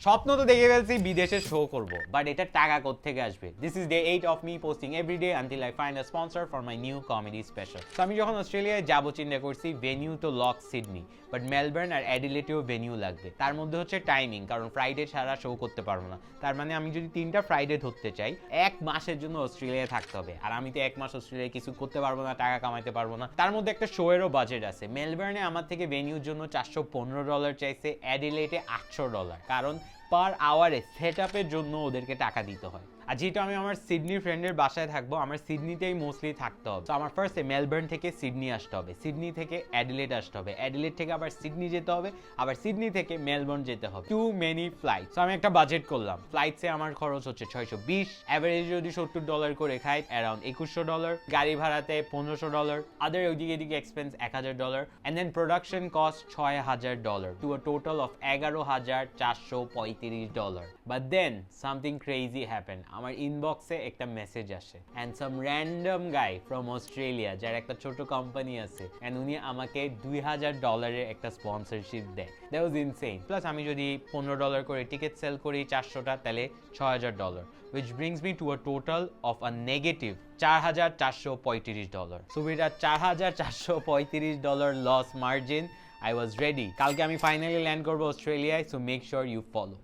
স্বপ্ন তো দেখে ফেলছি বিদেশে শো করব, বাট এটা টাকা কোত্থেকে আসবে? This is day 8 of me posting every day until I find a sponsor for my new comedy special. তো আমি যখন অস্ট্রেলিয়ায় যাবো চিন্তা করছি ভেনিউ তো লক সিডনি, বাট মেলবোর্ন আর অ্যাডিলেটেও ভেনিউ লাগবে। তার মধ্যে হচ্ছে টাইমিং, কারণ ফ্রাইডে ছাড়া শো করতে পারবো না। তার মানে আমি যদি 3টা ফ্রাইডে ধরতে চাই, 1 মাসের জন্য অস্ট্রেলিয়ায় থাকতে হবে। আর আমি তো 1 মাস অস্ট্রেলিয়ায় কিছু করতে পারবো না, টাকা কামাইতে পারবো না। তার মধ্যে একটা শো এরও বাজেট আছে। মেলবোর্নে আমার থেকে ভেনিউর জন্য $415 চাইছে, অ্যাডিলেটে $800, কারণ পার আওয়ারে সেট আপের জন্য ওদেরকে টাকা দিতে হয়। আর যেহেতু আমি আমার সিডনি ফ্রেন্ডের বাসায় থাকবো, আমার সিডনিতেই মোস্টলি থাকতে হবে। তো আমার ফার্স্টে মেলবোর্ন থেকে সিডনি আসতে হবে, সিডনি থেকে অ্যাডিলেড আসতে হবে, অ্যাডিলেড থেকে আবার সিডনি যেতে হবে, আবার সিডনি থেকে মেলবোর্ন যেতে হবে। Too many flight. তো আমি একটা বাজেট করলাম, ফ্লাইটসে আমার খরচ হচ্ছে $620, অ্যাভারেজ যদি $70 করে খাই অ্যারাউন্ড $2100, গাড়ি ভাড়াতে $1500, আদার ওইদিকে এদিকে expense $1000, and then production cost $6000 to a total of $11435। But then something crazy happen. আমার ইনবক্সে একটা মেসেজ আসে, and some random guy from Australia, যার একটা ছোট কোম্পানি আছে, অ্যান্ড উনি আমাকে $2000 একটা স্পন্সরশিপ দেয়। That was insane. প্লাস আমি যদি $15 করে টিকিট সেল করি 400টা, তাহলে $6000, which brings me to a total of a negative $4435. So with a $4435 loss margin, I was ready. কালকে আমি ফাইনালি ল্যান্ড করবো অস্ট্রেলিয়ায়, so make sure you follow.